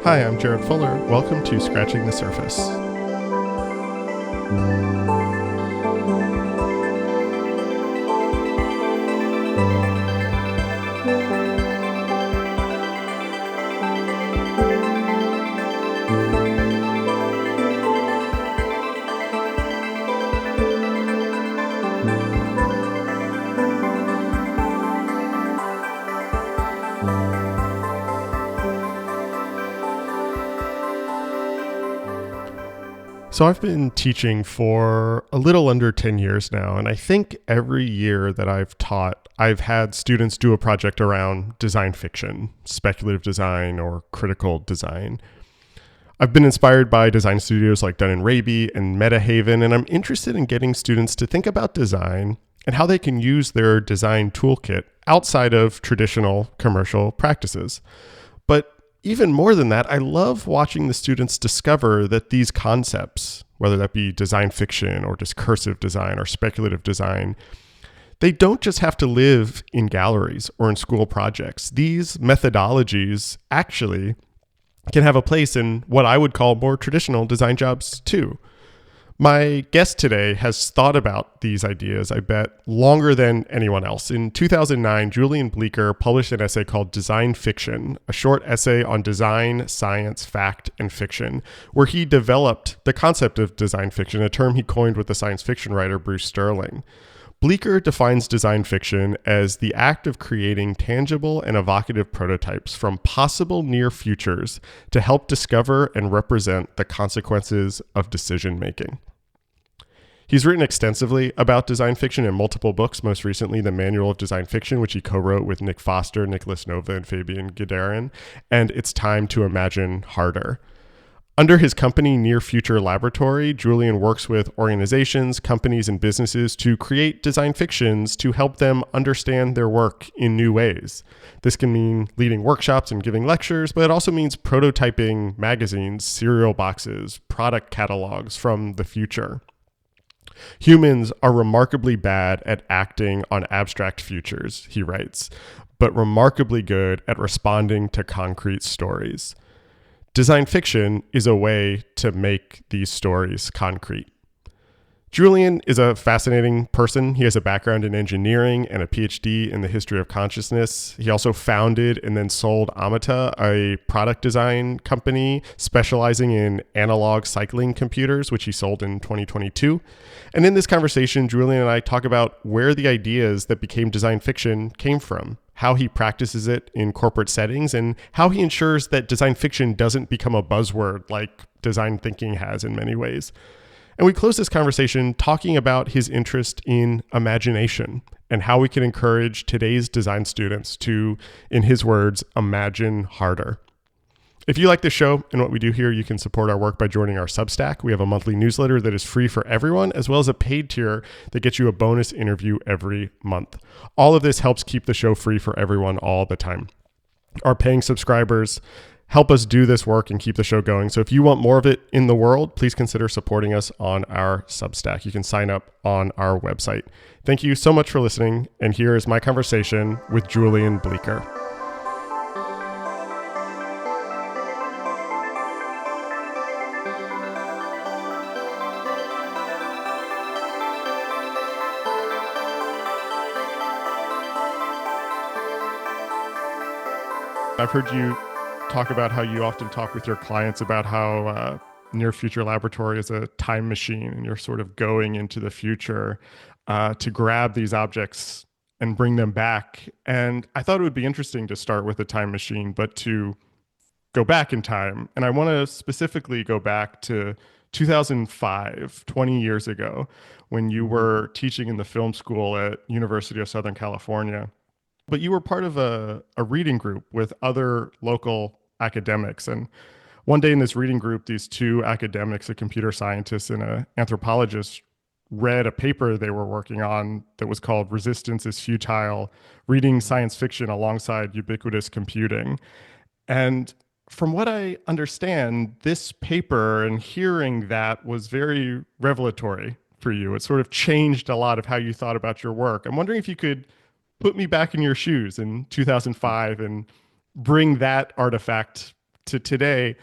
Hi, I'm Jarrett Fuller. Welcome to Scratching the Surface. So I've been teaching for a little under 10 years now, and I think every year that I've taught, I've had students do a project around design fiction, speculative design, or critical design. I've been inspired by design studios like Dun & Raby and MetaHaven, and I'm interested in getting students to think about design and how they can use their design toolkit outside of traditional commercial practices. But even more than that, I love watching the students discover that these concepts, whether that be design fiction or discursive design or speculative design, they don't just have to live in galleries or in school projects. These methodologies actually can have a place in what I would call more traditional design jobs too. My guest today has thought about these ideas, I bet, longer than anyone else. In 2009, Julian Bleecker published an essay called Design Fiction, a short essay on design, science, fact, and fiction, where he developed the concept of design fiction, a term he coined with the science fiction writer Bruce Sterling. Bleecker defines design fiction as the act of creating tangible and evocative prototypes from possible near futures to help discover and represent the consequences of decision making. He's written extensively about design fiction in multiple books, most recently The Manual of Design Fiction, which he co-wrote with Nick Foster, Nicholas Nova, and Fabian Guderian, and It's Time to Imagine Harder. Under his company, Near Future Laboratory, Julian works with organizations, companies, and businesses to create design fictions to help them understand their work in new ways. This can mean leading workshops and giving lectures, but it also means prototyping magazines, cereal boxes, product catalogs from the future. Humans are remarkably bad at acting on abstract futures, he writes, but remarkably good at responding to concrete stories. Design fiction is a way to make these stories concrete. Julian is a fascinating person. He has a background in engineering and a PhD in the history of consciousness. He also founded and then sold Amata, a product design company specializing in analog cycling computers, which he sold in 2022. And in this conversation, Julian and I talk about where the ideas that became design fiction came from, how he practices it in corporate settings, and how he ensures that design fiction doesn't become a buzzword like design thinking has in many ways. And we close this conversation talking about his interest in imagination and how we can encourage today's design students to, in his words, imagine harder. If you like this show and what we do here, you can support our work by joining our Substack. We have a monthly newsletter that is free for everyone, as well as a paid tier that gets you a bonus interview every month. All of this helps keep the show free for everyone all the time. Our paying subscribers help us do this work and keep the show going. So if you want more of it in the world, please consider supporting us on our Substack. You can sign up on our website. Thank you so much for listening. And here is my conversation with Julian Bleecker. I've heard you talk about how you often talk with your clients about how Near Future Laboratory is a time machine, and you're sort of going into the future to grab these objects and bring them back. And I thought it would be interesting to start with a time machine, but to go back in time. And I want to specifically go back to 2005, 20 years ago, when you were teaching in the film school at University of Southern California. But you were part of a reading group with other local academics. And one day in this reading group, these two academics, a computer scientist and an anthropologist, read a paper they were working on that was called Resistance is Futile, Reading Science Fiction Alongside Ubiquitous Computing. And from what I understand, this paper and hearing that was very revelatory for you. It sort of changed a lot of how you thought about your work. I'm wondering if you could put me back in your shoes in 2005 and bring that artifact to today.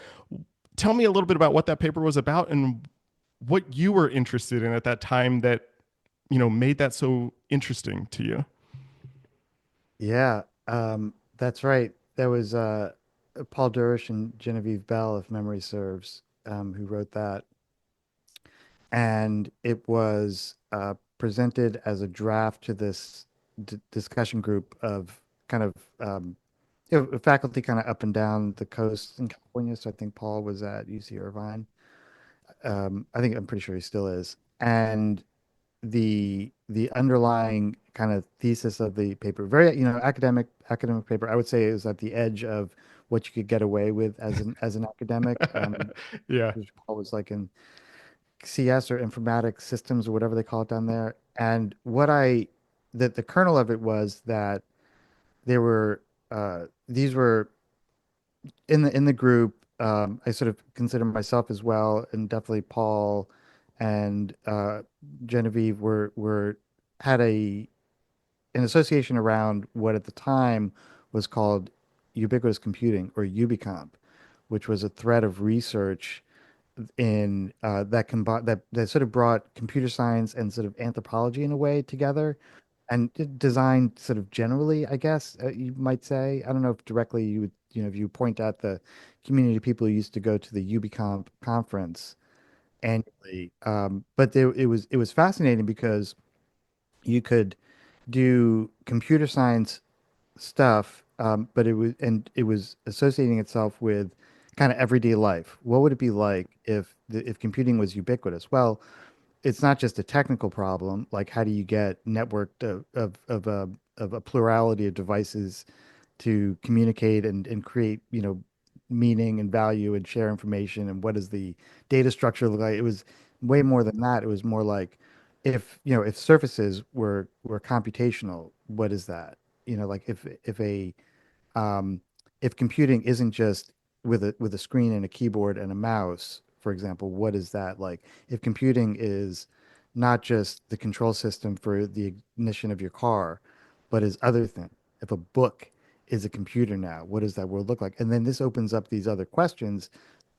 Tell me a little bit about what that paper was about and what you were interested in at that time that, made that so interesting to you. Yeah, that's right. That was Paul Durish and Genevieve Bell, if memory serves, who wrote that. And it was presented as a draft to this d discussion group of kind of faculty kind of up and down the coast in California. So I think Paul was at UC Irvine. I think I'm pretty sure he still is. And the underlying kind of thesis of the paper, very, academic paper, I would say is at the edge of what you could get away with as an academic. Yeah. Which Paul was like in CS or informatics systems or whatever they call it down there. And the kernel of it was that there were these were in the group. I sort of consider myself as well, and definitely Paul and Genevieve were had an association around what at the time was called ubiquitous computing or UbiComp, which was a thread of research in that sort of brought computer science and sort of anthropology in a way together and design sort of generally, I guess you might say. I don't know if directly you would, if you point at the community of people who used to go to the UbiComp conference annually. But it was fascinating because you could do computer science stuff, but it was associating itself with kind of everyday life. What would it be like if computing was ubiquitous? Well, it's not just a technical problem, like how do you get networked of a plurality of devices to communicate and create, meaning and value and share information, and what does the data structure look like? It was way more than that. It was more like if surfaces were computational, what is that? Like um, if computing isn't just with a screen and a keyboard and a mouse, for example, what is that like? If computing is not just the control system for the ignition of your car, but is other things. If a book is a computer now, what does that world look like? And then this opens up these other questions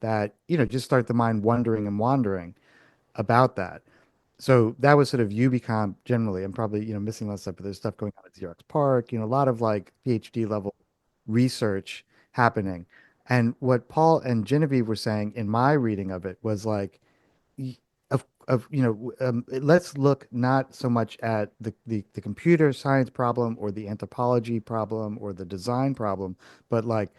that, just start the mind wondering and wandering about that. So that was sort of UbiComp generally. I'm probably, missing less stuff, but there's stuff going on at Xerox Park, a lot of like PhD level research happening. And what Paul and Genevieve were saying in my reading of it was like, let's look not so much at the computer science problem or the anthropology problem or the design problem, but like,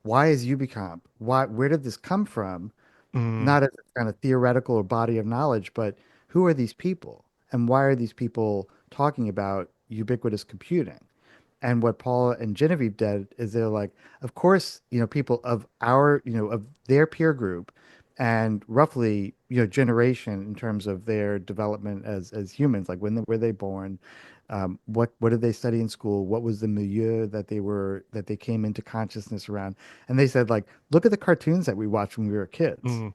why is UbiComp? Where did this come from? Mm, Not as a kind of theoretical or body of knowledge, but who are these people and why are these people talking about ubiquitous computing? And what Paul and Genevieve did is they're like, of course, people of of their peer group and roughly, generation in terms of their development as humans, like were they born? What did they study in school? What was the milieu that they came into consciousness around? And they said, like, look at the cartoons that we watched when we were kids. mm,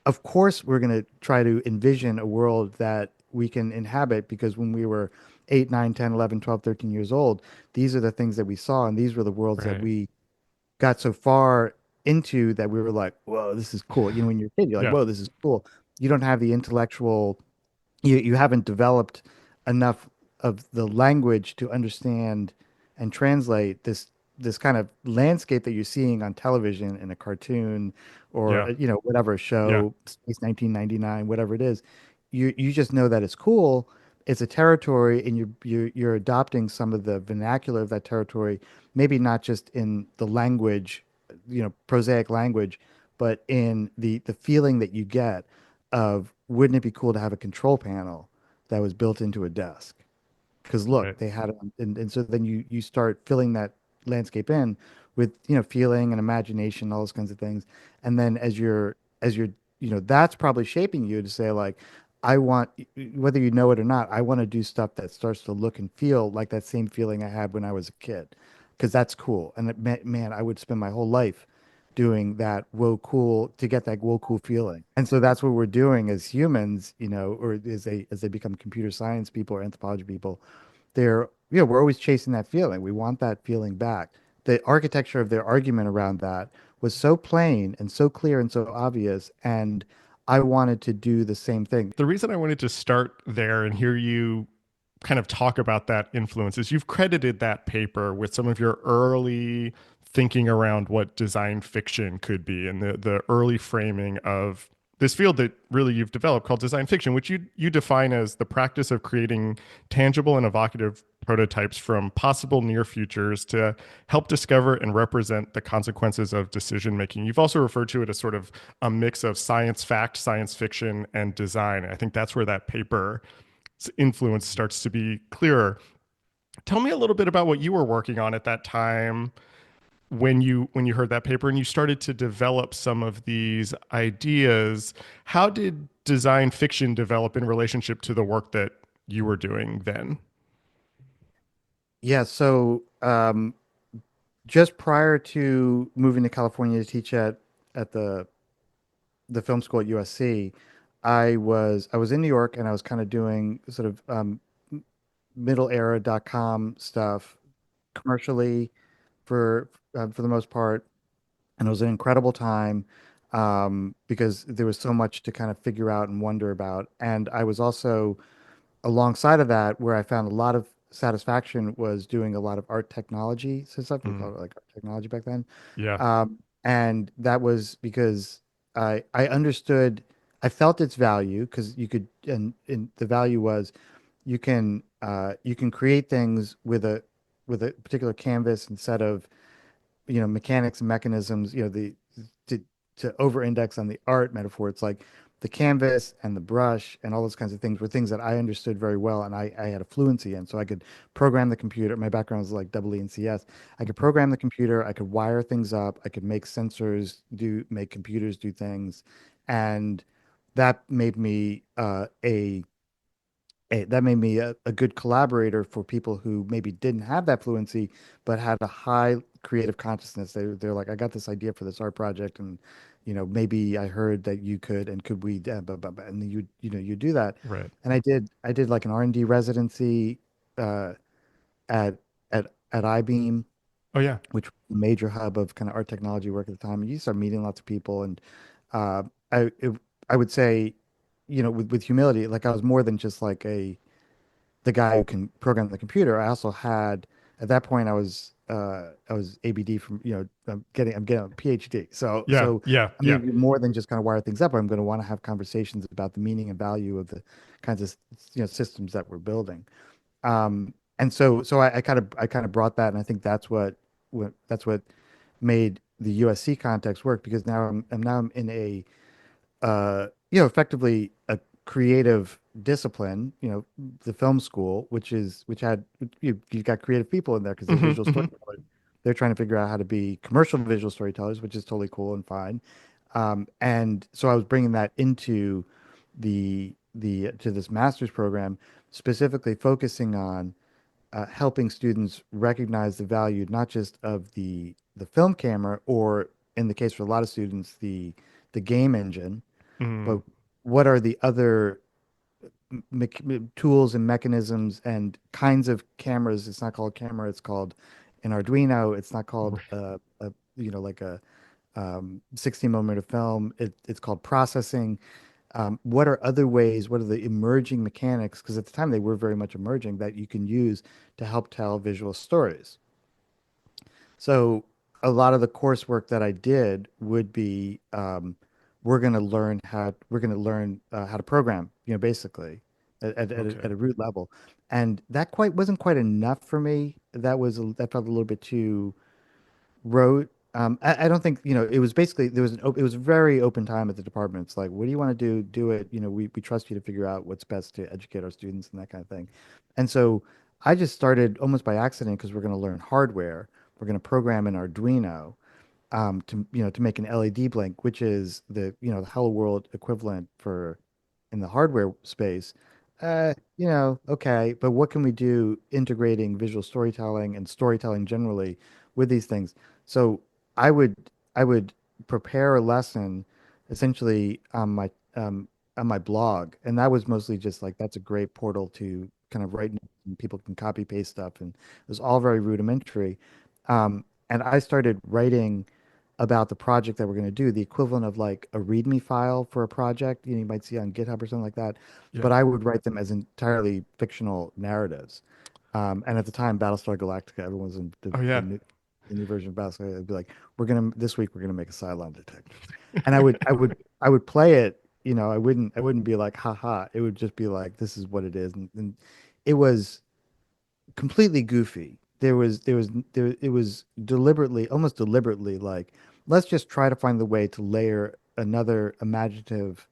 Of course we're going to try to envision a world that we can inhabit because when we were 8, 9, 10, 11, 12, 13 years old, these are the things that we saw and these were the worlds that right. we got so far into that we were like, whoa, this is cool. When you're a kid, you're like, Yeah. whoa, this is cool. You don't have the intellectual, you haven't developed enough of the language to understand and translate this kind of landscape that you're seeing on television in a cartoon or Yeah. whatever Yeah. show, Space 1999, whatever it is. You just know that it's cool. It's a territory, and you're adopting some of the vernacular of that territory, maybe not just in the language, prosaic language, but in the feeling that you get of wouldn't it be cool to have a control panel that was built into a desk? Because look, Right. they had it, and so then you start filling that landscape in with feeling and imagination, all those kinds of things, and then as you're that's probably shaping you to say like, I want whether you know it or not, I want to do stuff that starts to look and feel like that same feeling I had when I was a kid, because that's cool, and man, I would spend my whole life doing that whoa cool to get that whoa cool feeling. And so that's what we're doing as humans, or as they become computer science people or anthropology people. We're always chasing that feeling. We want that feeling back. The architecture of their argument around that was so plain and so clear and so obvious, and I wanted to do the same thing. The reason I wanted to start there and hear you kind of talk about that influence is you've credited that paper with some of your early thinking around what design fiction could be and the early framing of this field that really you've developed called design fiction, which you define as the practice of creating tangible and evocative prototypes from possible near futures to help discover and represent the consequences of decision making. You've also referred to it as sort of a mix of science fact, science fiction, and design. I think that's where that paper influence starts to be clearer. Tell me a little bit about what you were working on at that time when you heard that paper and you started to develop some of these ideas. How did design fiction develop in relationship to the work that you were doing then? Yeah, so just prior to moving to California to teach at the film school at USC, I was in New York and I was kind of doing sort of middleera.com stuff commercially for the most part, and it was an incredible time because there was so much to kind of figure out and wonder about. And I was also alongside of that, where I found a lot of satisfaction was doing a lot of art technology stuff. We Mm, called it like art technology back then. yeah. And that was because I understood, I felt its value because you could, and the value was you can create things with a particular canvas instead of mechanics and mechanisms, to over-index on the art metaphor. It's like the canvas and the brush and all those kinds of things were things that I understood very well, and I had a fluency in. So I could program the computer. My background was like double E and CS. I could program the computer. I could wire things up. I could make sensors make computers do things, and that made me that made me a good collaborator for people who maybe didn't have that fluency but had a high creative consciousness. They're like, I got this idea for this art project, and maybe I heard that you could, and could we, and then you do that. Right. And I did like an R&D residency uh, at at iBeam, Oh yeah. which was a major hub of kind of art technology work at the time. And you start meeting lots of people, and uh, I it, I would say, with humility, like I was more than just like the guy who can program the computer. I also had, at that point I was ABD from, I'm getting a PhD. So Yeah. Yeah. I'm Yeah. going to do more than just kind of wire things up. I'm going to want to have conversations about the meaning and value of the kinds of systems that we're building. And I kind of brought that, and I think that's what made the USC context work, because now I'm in a effectively a creative discipline, the film school, which had you got creative people in there because they're Hmm. visual Hmm. storytellers. They're trying to figure out how to be commercial visual storytellers, which is totally cool and fine. And so I was bringing that into the to this master's program, specifically focusing on helping students recognize the value not just of the film camera, or in the case for a lot of students, the game engine, but Hmm. what are the other tools and mechanisms and kinds of cameras? It's not called camera, it's called an Arduino. It's not called like a 16 millimeter film. It's called processing. What are other ways? What are the emerging mechanics? Because at the time they were very much emerging, that you can use to help tell visual stories. So a lot of the coursework that I did would be we're going to learn how to program, basically at Okay. a root level, and that quite wasn't quite enough for me. That felt a little bit too wrote. I don't think, it was basically, it was a very open time at the department. It's like, what do you want to do? Do it. We trust you to figure out what's best to educate our students and that kind of thing. And so I just started almost by accident, because we're going to learn hardware. We're going to program an Arduino to make an LED blink, which is the Hello World equivalent for in the hardware space. Okay, but what can we do integrating visual storytelling and storytelling generally with these things? So I would I would prepare a lesson essentially on my blog, and that was mostly just like, that's a great portal to kind of write notes, and people can copy paste stuff, and it was all very rudimentary. And I started writing about the project that we're going to do, the equivalent of like a README file for a project, you might see on GitHub or something like that. Yeah. But I would write them as entirely fictional narratives. And at the time, Battlestar Galactica, everyone was in Oh yeah. the new version of Battlestar. It'd be like, this week we're gonna make a Cylon detective, and I would play it. I wouldn't be like, haha. It would just be like, this is what it is, and it was completely goofy. It was deliberately, almost deliberately, like, let's just try to find the way to layer another imaginative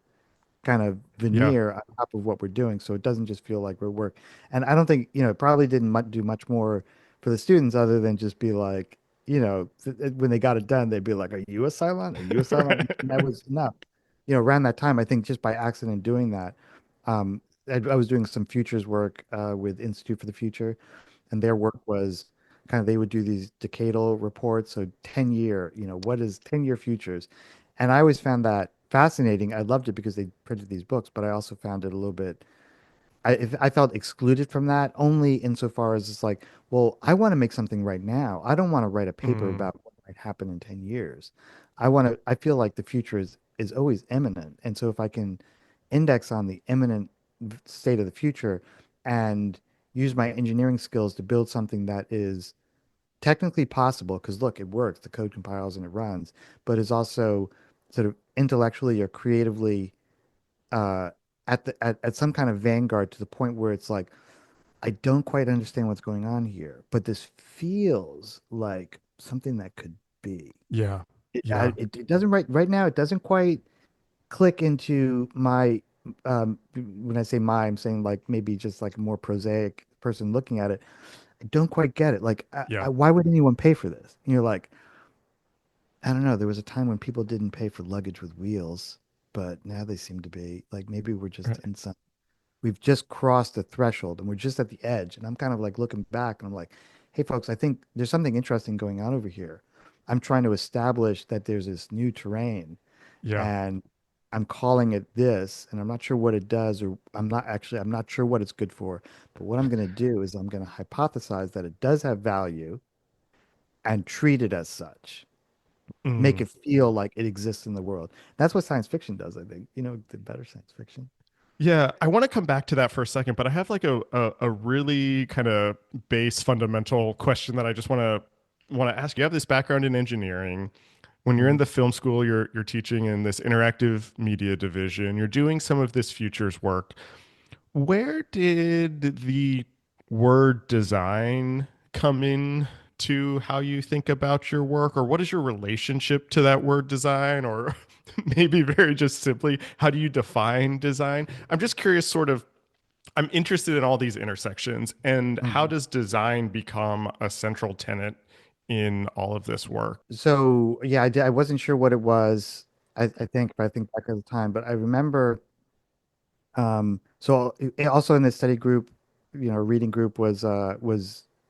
kind of Yeah. veneer on top of what we're doing so it doesn't just feel like we're work. And I don't think, it probably didn't do much more for the students other than just be like, when they got it done, they'd be like, "Are you a Cylon? Are you a Cylon?" And that was enough. Around that time, I think just by accident doing that, I was doing some futures work with Institute for the Future, and their work was kind of they would do these decadal reports, so 10-year, what is 10-year futures? And I always found that fascinating. I loved it because they printed these books, but I also found it a little bit I felt excluded from that only insofar as it's like, well, I want to make something right now. I don't want to write a paper Mm, about what might happen in 10 years. I feel like the future is always imminent. And so if I can index on the imminent state of the future and use my engineering skills to build something that is technically possible, because look, it works, the code compiles and it runs, but is also sort of intellectually or creatively uh, at some kind of vanguard to the point where it's like I don't quite understand what's going on here, but this feels like something that could be. yeah. It, Yeah. it doesn't right now. It doesn't quite click into my. When I say my, I'm saying like maybe just like a more prosaic person looking at it. I don't quite get it. Like, Yeah. why would anyone pay for this? And you're like, I don't know. There was a time when people didn't pay for luggage with wheels, but now they seem to be like maybe we're just Right. in some we've just crossed the threshold and we're just at the edge. And I'm kind of like looking back and I'm like, hey, folks, I think there's something interesting going on over here. I'm trying to establish that there's this new terrain Yeah. and I'm calling it this, and I'm not sure what it does, or I'm not sure what it's good for. But what I'm going to do is I'm going to hypothesize that it does have value and treat it as such. Make Mm. it feel like it exists in the world. That's what science fiction does, I think. The better science fiction. Yeah, I want to come back to that for a second, but I have like a really kind of base fundamental question that I just want to ask. You have this background in engineering. When you're in Mhm. the film school, you're teaching in this interactive media division. You're doing some of this futures work. Where did the word design come in to how you think about your work, or what is your relationship to that word design, or maybe very just simply, how do you define design? I'm just curious, sort of, I'm interested in all these intersections, and how Mhm. does design become a central tenet in all of this work? So yeah, I wasn't sure what it was. If I think back at the time, but I remember. Also in this study group, reading group was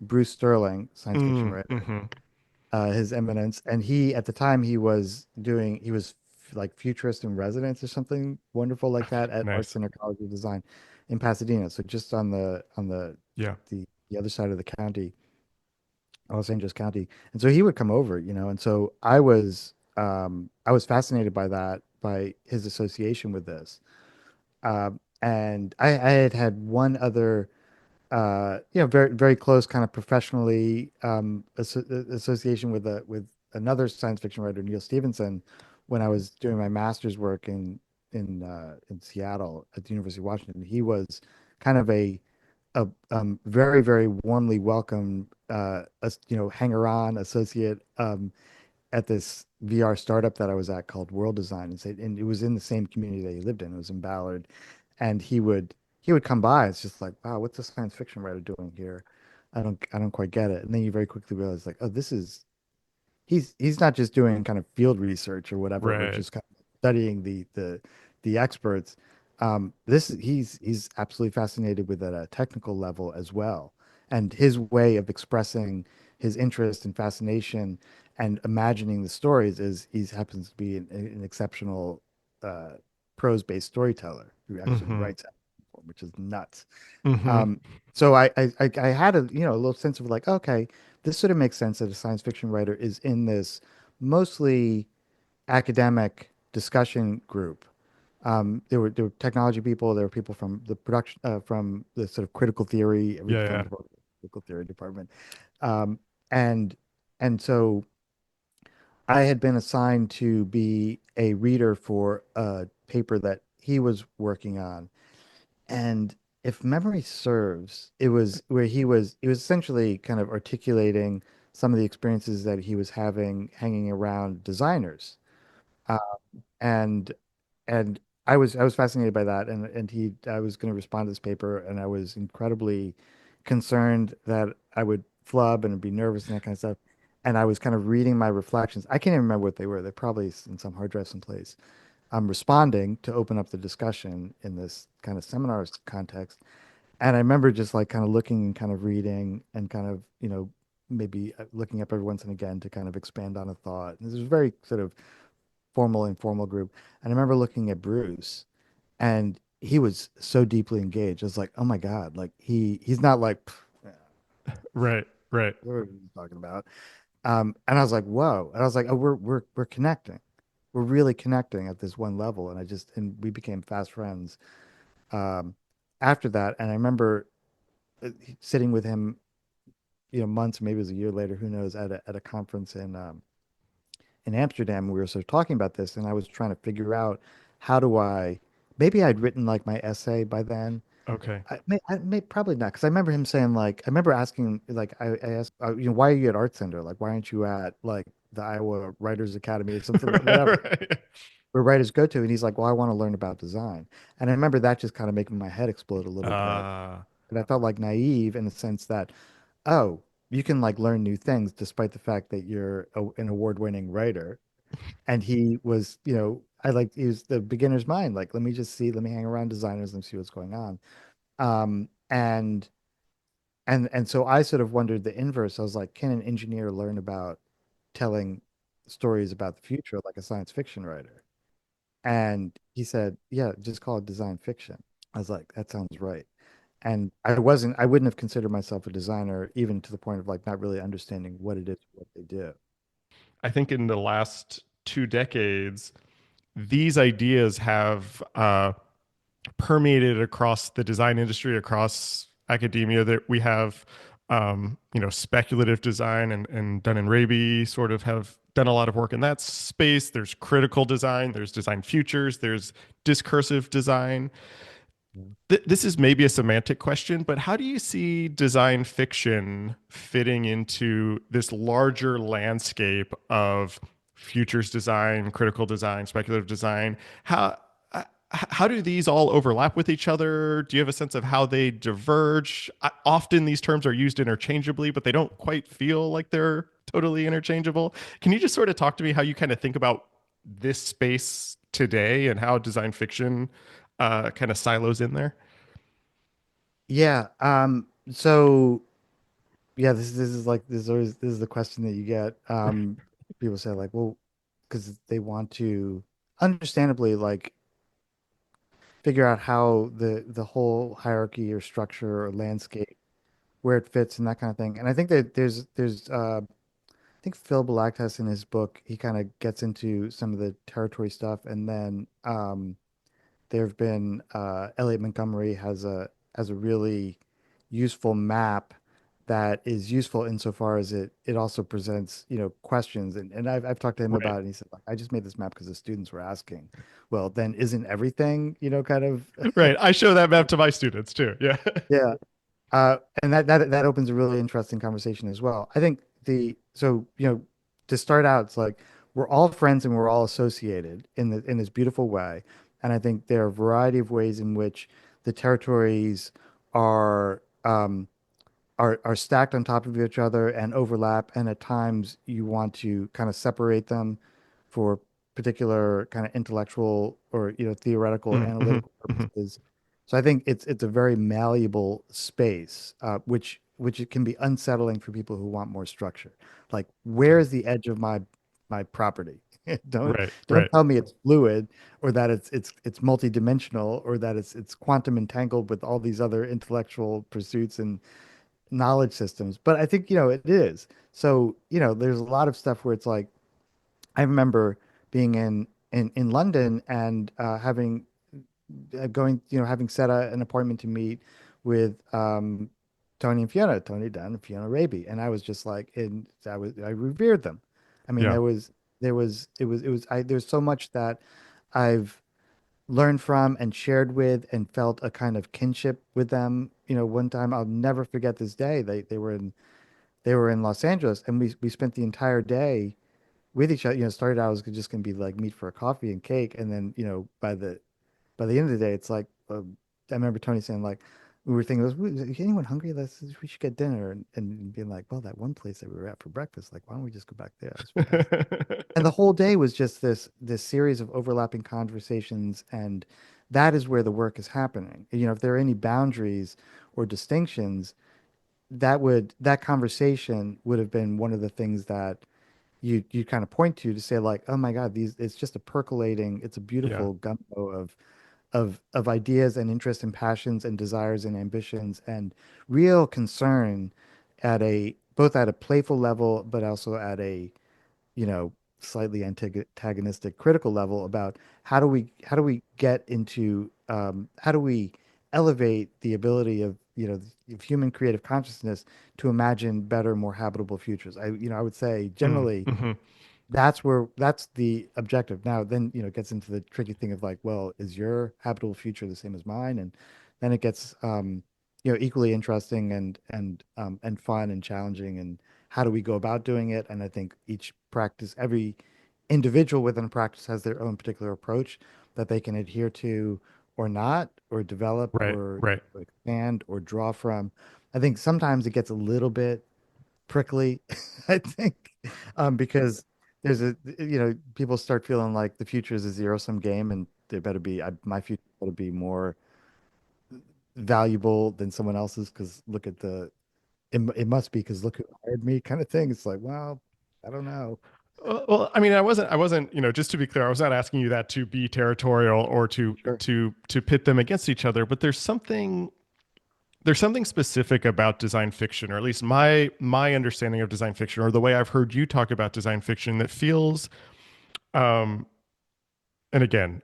Bruce Sterling, science fiction Mm, writer, hmm. his eminence, and at the time he was like futurist in residence or something wonderful like that at Art Nice. Center College of Design in Pasadena, so just on Yeah. the other side of the county. Los Angeles County. And so he would come over, and so I was fascinated by that, by his association with this. And I had had one other, very, very close kind of professionally association with another science fiction writer, Neil Stevenson, when I was doing my master's work in Seattle at the University of Washington. He was kind of a very, very warmly welcome, hanger-on associate at this VR startup that I was at called World Design, and it was in the same community that he lived in. It was in Ballard, and he would come by. It's just like, wow, what's a science fiction writer doing here? I don't quite get it. And then you very quickly realize, like, oh, this is he's not just doing kind of field research or whatever, or Right. just kind of studying the experts. This he's absolutely fascinated with at a technical level as well, and his way of expressing his interest and fascination and imagining the stories is he happens to be an exceptional uh, prose-based storyteller who actually Hmm. writes, which is nuts. Hmm. Um, so I had a little sense of like, okay, this sort of makes sense that a science fiction writer is in this mostly academic discussion group. There were technology people, there were people from the production, from the sort of critical theory. Yeah, Everybody yeah. comes from the critical theory department, um, and and so I had been assigned to be a reader for a paper that he was working on, and if memory serves, it was where he was essentially kind of articulating some of the experiences that he was having hanging around designers. Uh, and and I was fascinated by that, and he I was going to respond to this paper, and I was incredibly concerned that I would flub and be nervous and that kind of stuff. And I was kind of reading my reflections. I can't even remember what they were. They're probably in some hard drive someplace. I'm responding to open up the discussion in this kind of seminar context. And I remember just like kind of looking and kind of reading and kind of, maybe looking up every once and again to kind of expand on a thought. And this was very sort of formal, informal group. And I remember looking at Bruce, and he was so deeply engaged. I was like, oh my God, like he's not like, "Pff, yeah, Right, right. what are you talking about?" And I was like, whoa. And I was like, oh, we're connecting. We're really connecting at this one level. And we became fast friends after that. And I remember sitting with him, months, maybe it was a year later, who knows, at a conference in Amsterdam. We were sort of talking about this, and I was trying to figure out how do I, maybe I'd written like my essay by then. Okay. I may probably not, because I remember him saying like, I remember asking like, I asked, why are you at Art Center? Like, why aren't you at like the Iowa Writers Academy or something, whatever, Right. where writers go to? And he's like, well, I want to learn about design. And I remember that just kind of making my head explode a little bit. Uh, And I felt like naive in the sense that, oh, you can like learn new things despite the fact that you're an award-winning writer. And he was, he was the beginner's mind. Like, let me just see, let me hang around designers and see what's going on. Um, and and so I sort of wondered the inverse. I was like, can an engineer learn about telling stories about the future like a science fiction writer? And he said, yeah, just call it design fiction. I was like, that sounds right. And I wouldn't have considered myself a designer, even to the point of like not really understanding what it is, what they do. I think in the last 2 decades, these ideas have permeated across the design industry, across academia. That we have, speculative design and Dunn and Raby sort of have done a lot of work in that space. There's critical design, there's design futures, there's discursive design. This is maybe a semantic question, but how do you see design fiction fitting into this larger landscape of futures design, critical design, speculative design? How how do these all overlap with each other? Do you have a sense of how they diverge? Often these terms are used interchangeably, but they don't quite feel like they're totally interchangeable. Can you just sort of talk to me how you kind of think about this space today and how design fiction kind of silos in there? Yeah. So yeah, this is the question that you get. People say like, well, because they want to understandably like figure out how the whole hierarchy or structure or landscape where it fits and that kind of thing. And I think that there's I think Phil Balaktas in his book he kind of gets into some of the territory stuff, and then there have been Elliot Montgomery has a really useful map that is useful insofar as it also presents questions, and I've talked to him Right. about it, and he said like I just made this map because the students were asking. Well, then isn't everything kind of Right. I show that map to my students too. Yeah. yeah. And that opens a really interesting conversation as well. I think to start out, it's like we're all friends and we're all associated in this beautiful way. And I think there are a variety of ways in which the territories are are stacked on top of each other and overlap, and at times you want to kind of separate them for particular kind of intellectual or theoretical or Mm, mhm, analytical mhm. purposes. So I think it's a very malleable space, which it can be unsettling for people who want more structure. Like, where is the edge of my property? Don't Right. don't Right. tell me it's fluid or that it's multidimensional or that it's quantum entangled with all these other intellectual pursuits and knowledge systems. But I think, it is. So, there's a lot of stuff where it's like, I remember being in London and having going, having set an appointment to meet with Tony and Fiona, Tony Dunn and Fiona Raby, and I was just like, I revered them. I mean, Yeah. there's so much that I've learned from and shared with and felt a kind of kinship with them. One time I'll never forget this day. They were in Los Angeles, and we spent the entire day with each other. Started out I was just going to be like meet for a coffee and cake, and then by the end of the day, it's like I remember Tony saying like we were thinking, is anyone hungry? We should get dinner, and being like, well, that one place that we were at for breakfast, like, why don't we just go back there? It's fantastic. And the whole day was just this series of overlapping conversations, and that is where the work is happening. If there are any boundaries or distinctions, that conversation would have been one of the things that you kind of point to say like, oh my God, these it's just a percolating, it's a Yeah. beautiful gumbo of ideas and interests and passions and desires and ambitions and real concern at a both at a playful level, but also at a you know, slightly antagonistic critical level about how do we get into how do we elevate the ability of human creative consciousness to imagine better, more habitable futures. I would say generally Mm-hmm. that's the objective. Now, then, it gets into the tricky thing of like, well, is your habitable future the same as mine? And then it gets, equally interesting and fun and challenging. And how do we go about doing it? And I think every individual within a practice has their own particular approach that they can adhere to or not, or develop, Right. or Right. expand or draw from. I think sometimes it gets a little bit prickly, I think, because people start feeling like the future is a zero-sum game, and my future better be more valuable than someone else's because it must be because look who hired me kind of thing. It's like, well, I don't know. Well, I mean, I wasn't, just to be clear, I was not asking you that to be territorial or to Sure. pit them against each other, but there's something specific about design fiction, or at least my understanding of design fiction, or the way I've heard you talk about design fiction, that feels, um, and again,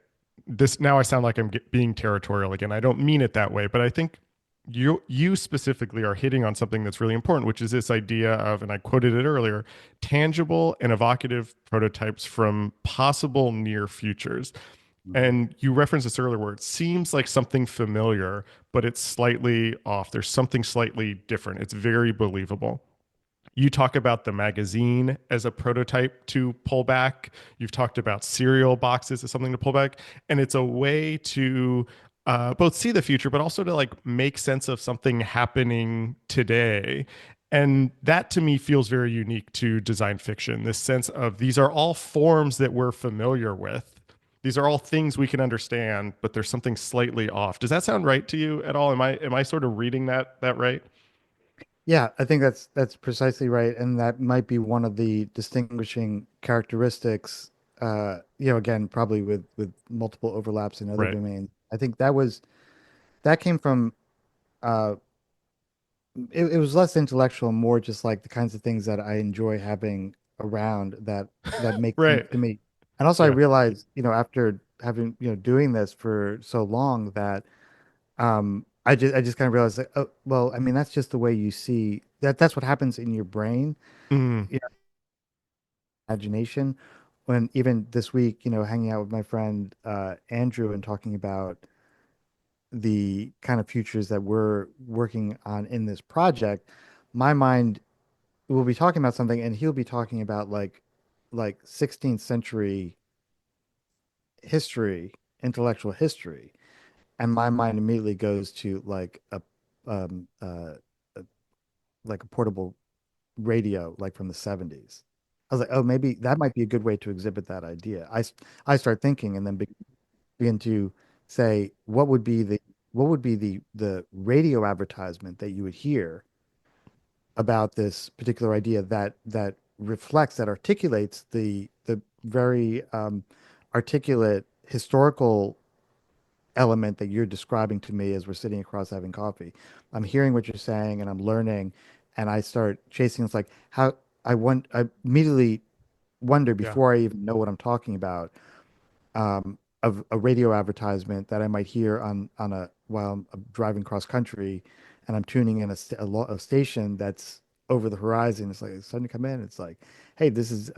this now I sound like I'm being territorial again. I don't mean it that way, but I think you specifically are hitting on something that's really important, which is this idea of, and I quoted it earlier, tangible and evocative prototypes from possible near futures. Mhm. And you referenced this earlier where it seems like something familiar, but it's slightly off. There's something slightly different. It's very believable. You talk about the magazine as a prototype to pull back. You've talked about cereal boxes as something to pull back. And it's a way to both see the future, but also to like make sense of something happening today. And that to me feels very unique to design fiction, this sense of these are all forms that we're familiar with. These are all things we can understand, but there's something slightly off. Does that sound right to you at all? Am I sort of reading that right? Yeah, I think that's precisely right, and that might be one of the distinguishing characteristics. Again, probably with multiple overlaps in other Right. domains. I think that came from uh, it was less intellectual, more just like the kinds of things that I enjoy having around that make sense Right. to me. And also, I Yeah. realized, after having doing this for so long that I just kind of realized that, oh, well, I mean, that's just the way you see that's what happens in your brain, Mm. you know, imagination. When even this week, hanging out with my friend Andrew and talking about the kind of futures that we're working on in this project, my mind will be talking about something and he'll be talking about like 16th century history, intellectual history, and my mind immediately goes to um uh like a portable radio like from the 70s. I was like, oh, maybe that might be a good way to exhibit that idea. I start thinking and then begin to say what would be the radio advertisement that you would hear about this particular idea that reflects, that articulates the very articulate historical element that you're describing to me as we're sitting across having coffee. I'm hearing what you're saying and I'm learning, and I start chasing. It's like how I immediately wonder Yeah. before I even know what I'm talking about, of a radio advertisement that I might hear on a while I'm driving cross country, and I'm tuning in a station that's over the horizon. It's like it's starting to come in. It's like, hey, this is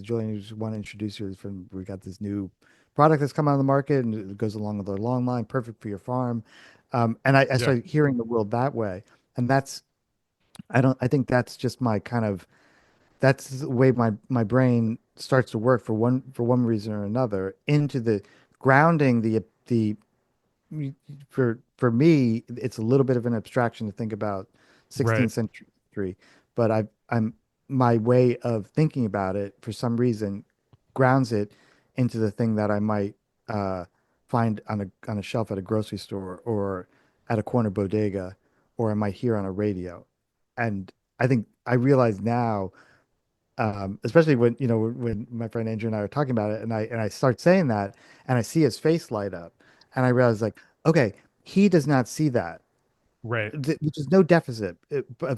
Julian. I just want to introduce you from we got this new product that's come out on the market, and it goes along with our long line, perfect for your farm. And I Yeah. started hearing the world that way, and I think that's just my kind of that's the way my brain starts to work for one reason or another into the grounding the for me it's a little bit of an abstraction to think about Right. 16th century, but I'm my way of thinking about it for some reason grounds it into the thing that I might uh, find on a shelf at a grocery store or at a corner bodega, or I might hear on a radio. And I think I realize now, especially when when my friend Andrew and I are talking about it, and I start saying that, and I see his face light up, and I realize like, okay, he does not see that, Right. which is no deficit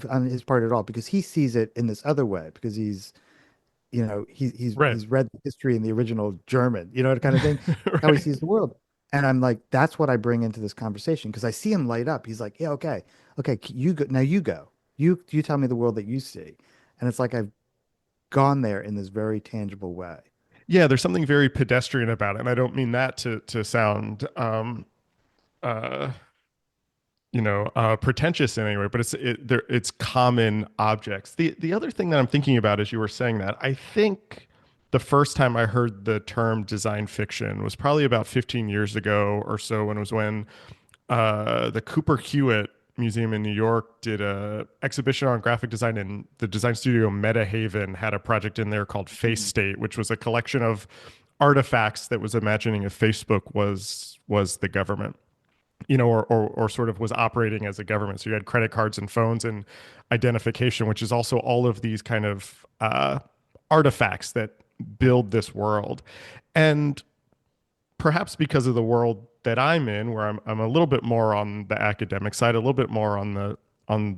on his part at all, because he sees it in this other way, because Right. he's read the history in the original German, kind of thing. That's how he Right. sees the world. And I'm like, that's what I bring into this conversation because I see him light up. He's like, yeah, okay, okay, you go now. You go. You tell me the world that you see, and it's like I've gone there in this very tangible way. Yeah, there's something very pedestrian about it, and I don't mean that to sound uh pretentious in any way, but it's common objects. The other thing that I'm thinking about as you were saying that, I think the first time I heard the term design fiction was probably about 15 years ago or so, when it was when the Cooper Hewitt Museum in New York did a exhibition on graphic design, and the design studio Metahaven had a project in there called Face Mm. State, which was a collection of artifacts that was imagining if Facebook was the government, or sort of was operating as a government. So you had credit cards and phones and identification, which is also all of these kind of artifacts that build this world. And perhaps because of the world that I'm in, where I'm a little bit more on the academic side, a little bit more on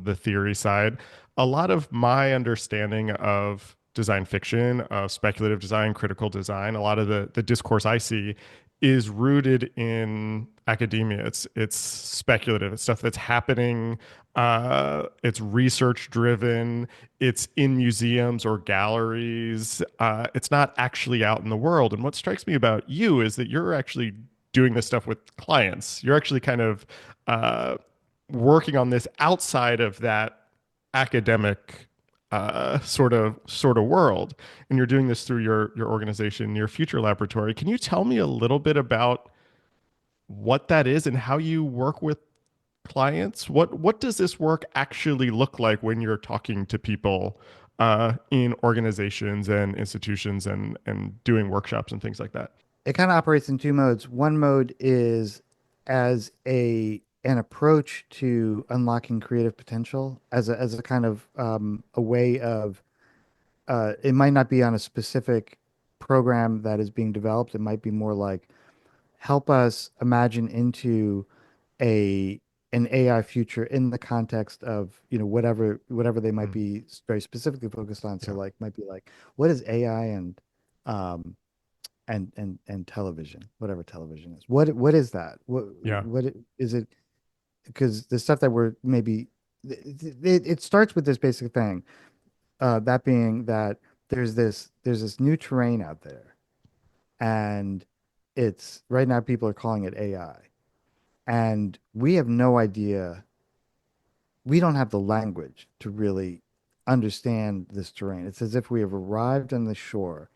the theory side, a lot of my understanding of design fiction, of speculative design, critical design, a lot of the discourse I see is rooted in academia. It's speculative. It's stuff that's happening. It's research driven. It's in museums or galleries. It's not actually out in the world. And what strikes me about you is that you're actually doing this stuff with clients. You're actually kind of uh, working on this outside of that academic sort of world, and you're doing this through your organization, your future laboratory. Can you tell me a little bit about what that is and how you work with clients? What does this work actually look like when you're talking to people in organizations and institutions and doing workshops and things like that? It kind of operates in two modes. One mode is as a an approach to unlocking creative potential, as a kind of a way of it might not be on a specific program that is being developed. It might be more like help us imagine into a an AI future in the context of, whatever they might Mm, be very specifically focused on. So yeah, like might be like, what is AI um and television, whatever television is. What is that? yeah, Is it? Because the stuff that we're maybe it starts with this basic thing, that being that there's this new terrain out there, and it's right now people are calling it AI, and we have no idea. We don't have the language to really understand this terrain. It's as if we have arrived on the shore,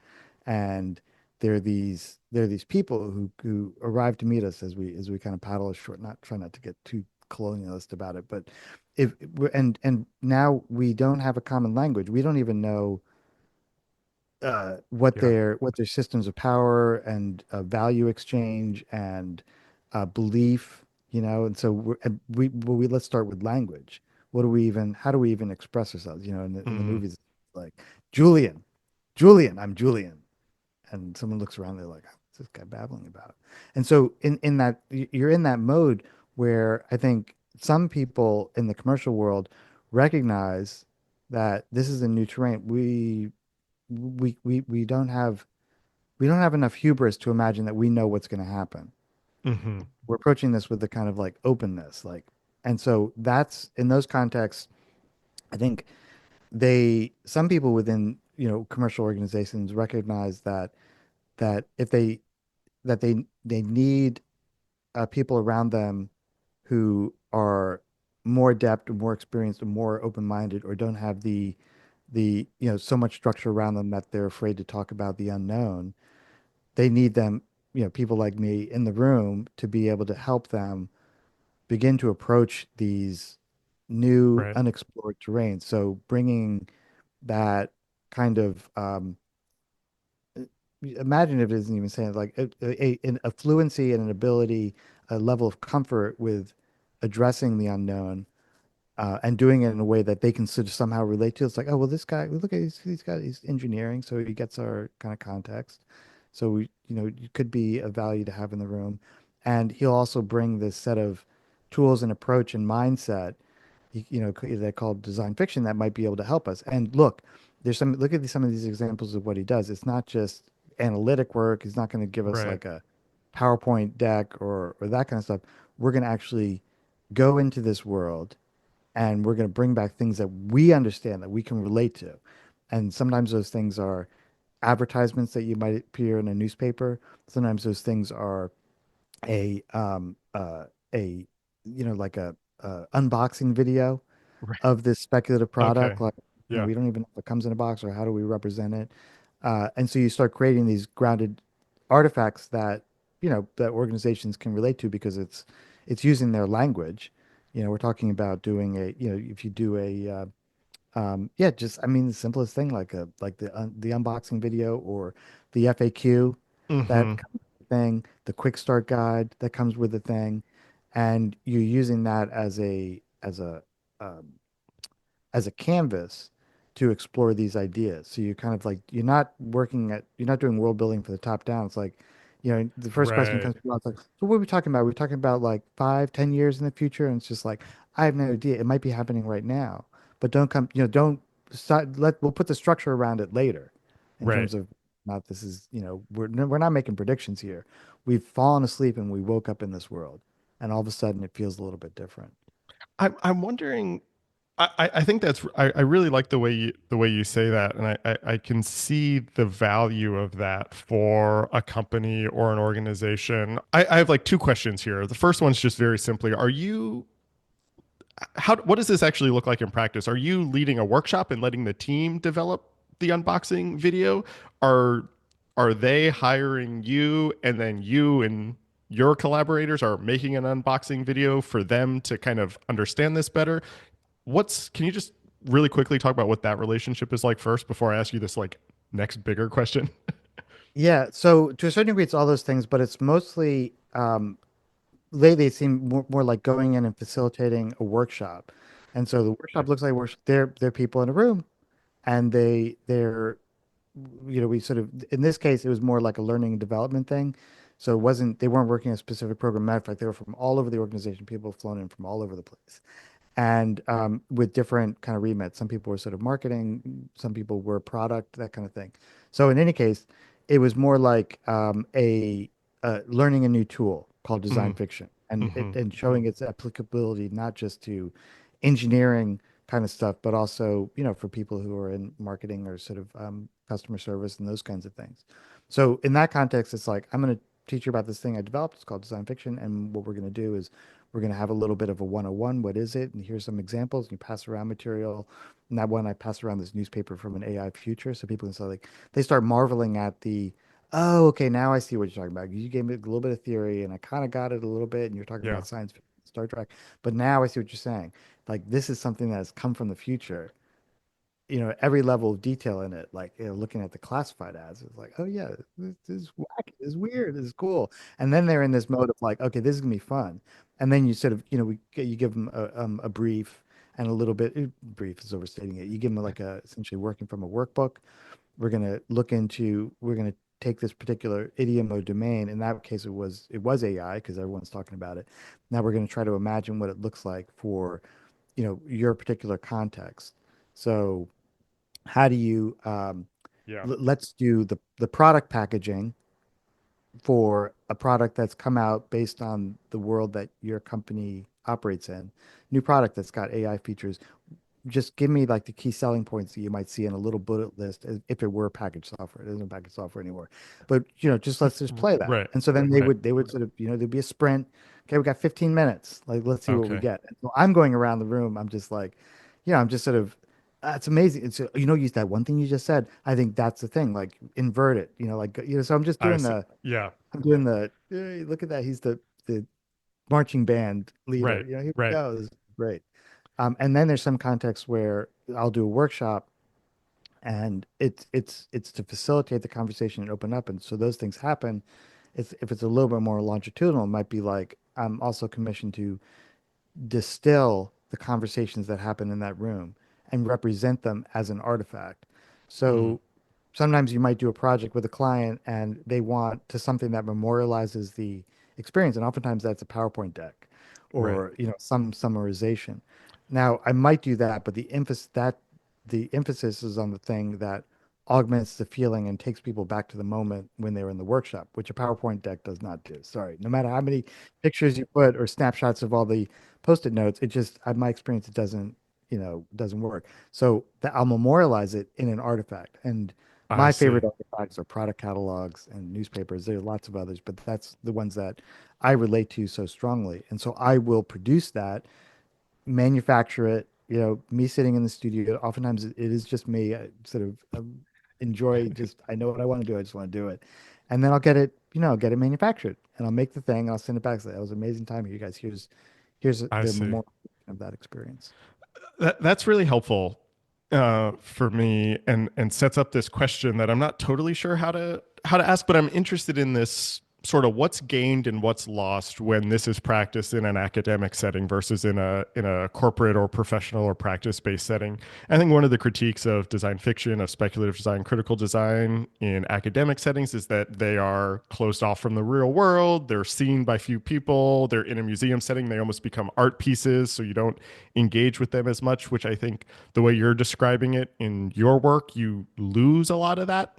and there are these people who arrive to meet us as we kind of paddle ashore. Not try not to get too colonialist about it, but if and now we don't have a common language. We don't even know yeah. what their systems of power and value exchange and belief, and so let's start with language. How do we even express ourselves? In the Mm, movies, like Julian, Julian, I'm Julian, and someone looks around, they're like, what's this guy babbling about? And so in that you're in that mode where I think some people in the commercial world recognize that this is a new terrain. we don't have enough hubris to imagine that we know what's going to happen. Hmm. We're approaching this with the kind of like openness, like, and so that's in those contexts. I think some people within, commercial organizations recognize that if they need people around them who are more adept or more experienced or more open-minded or don't have the so much structure around them that they're afraid to talk about the unknown. They need them, people like me in the room to be able to help them begin to approach these new Right. unexplored terrains. So bringing that kind of imaginative isn't even saying, like a fluency and an ability, a level of comfort with addressing the unknown, and doing it in a way that they can sort of somehow relate to. It's like, oh, well, this guy, look at he's engineering, so he gets our kind of context. So it could be a value to have in the room, and he'll also bring this set of tools and approach and mindset, they call design fiction, that might be able to help us. And look at some of these examples of what he does. It's not just analytic work. He's not going to give us Right. like a PowerPoint deck or that kind of stuff. We're going to actually go into this world and we're going to bring back things that we understand that we can relate to. And sometimes those things are advertisements that you might appear in a newspaper. Sometimes those things are a um a like a unboxing video Right. of this speculative Okay. product. Like, Yeah. we don't even know if it comes in a box or how do we represent it. And so you start creating these grounded artifacts that organizations can relate to because it's using their language. We're talking about doing if you do yeah, just I mean the simplest thing like the unboxing video or the FAQ that Hmm. comes with the thing, the quick start guide that comes with the thing, and you're using that um, as a canvas to explore these ideas. So you're kind of like you're not doing world building for the top down. It's like, the first question Right. comes to mind, it's like, so what are we talking about? We're talking about like 5, 10 years in the future, and it's just like I have no idea. It might be happening right now, but don't start, we'll put the structure around it later, in Right. terms of not this is we're not making predictions here. We've fallen asleep and we woke up in this world, and all of a sudden it feels a little bit different. I'm wondering. I think I really like the way you say that, and I can see the value of that for a company or an organization. I have like two questions here. The first one's just very simply: Are you how what does this actually look like in practice? Are you leading a workshop and letting the team develop the unboxing video? Are are they hiring you and then you and your collaborators are making an unboxing video for them to kind of understand this better? What's Can you just really quickly talk about what that relationship is like first before I ask you this like next bigger question? Yeah, so to a certain degree, it's all those things, but it's mostly lately it seemed more like going in and facilitating a workshop. And so the workshop looks like they're people in a room, and they're we sort of, in this case it was more like a learning and development thing. So they weren't working a specific program. Matter of fact, they were from all over the organization. People have flown in from all over the place, and with different kind of remits. Some people were sort of marketing, some people were product, that kind of thing. So in any case, it was more like learning a new tool called design Mm, fiction, and mm-hmm. showing its applicability not just to engineering kind of stuff, but also for people who are in marketing or sort of customer service and those kinds of things. So in that context, it's like I'm going to teach you about this thing I developed. It's called design fiction, and what we're going to do is we're going to have a little bit of a 101. What is it? And here's some examples. And you pass around material. And that one, I pass around this newspaper from an AI future. So people can start they start marveling at oh, okay, now I see what you're talking about. You gave me a little bit of theory and I kind of got it a little bit. And you're talking Yeah. about science fiction, Star Trek. But now I see what you're saying. Like, this is something that has come from the future, every level of detail in it, like, looking at the classified ads, it's like, oh yeah, this is wacky, this is weird, this is cool. And then they're in this mode of like, okay, this is gonna be fun. And then you sort of, you give them a brief and a little bit, brief is overstating it. You give them like essentially working from a workbook. We're gonna take this particular idiom or domain. In that case, it was AI because everyone's talking about it. Now we're gonna try to imagine what it looks like for, your particular context. So how do you Yeah. Let's do the product packaging for a product that's come out based on the world that your company operates in. New product that's got AI features. Just give me like the key selling points that you might see in a little bullet list if it were packaged software. It isn't packaged software anymore. But just let's just play that. Right. And so then Right. they would sort of, there'd be a sprint. Okay, we got 15 minutes. Like let's see what we Okay. get. And so I'm going around the room. I'm just like, I'm just sort of it's amazing. It's use that one thing you just said. I think that's the thing. Like invert it. Like so I'm just I doing see. Yeah. hey, look at that. He's the marching band leader. Right. Here we Right. go. This is great. And then there's some contexts where I'll do a workshop and it's to facilitate the conversation and open up. And so those things happen. If it's a little bit more longitudinal, it might be like I'm also commissioned to distill the conversations that happen in that room and represent them as an artifact. Mm. So sometimes you might do a project with a client and they want to something that memorializes the experience, and oftentimes that's a PowerPoint deck Right. or some summarization. Now I might do that, but the emphasis is on the thing that augments the feeling and takes people back to the moment when they were in the workshop, which a PowerPoint deck does not do. Sorry, no matter how many pictures you put or snapshots of all the post-it notes, it just, my experience, it doesn't work. So that I'll memorialize it in an artifact. And I my see. favorite artifacts are product catalogs and newspapers. There are lots of others, but that's the ones that I relate to so strongly. And so I will produce that, manufacture it. Me sitting in the studio, oftentimes it is just me. I sort of enjoy just, I know what I want to do. I just want to do it. And then I'll get it manufactured and I'll make the thing. I'll send it back. Say, that was an amazing time here, you guys. Here's I the see. memorial of that experience. That's really helpful for me, and sets up this question that I'm not totally sure how to ask, but I'm interested in this sort of what's gained and what's lost when this is practiced in an academic setting versus in a corporate or professional or practice-based setting. I think one of the critiques of design fiction, of speculative design, critical design in academic settings is that they are closed off from the real world. They're seen by few people. They're in a museum setting. They almost become art pieces, so you don't engage with them as much, which I think the way you're describing it in your work, you lose a lot of that.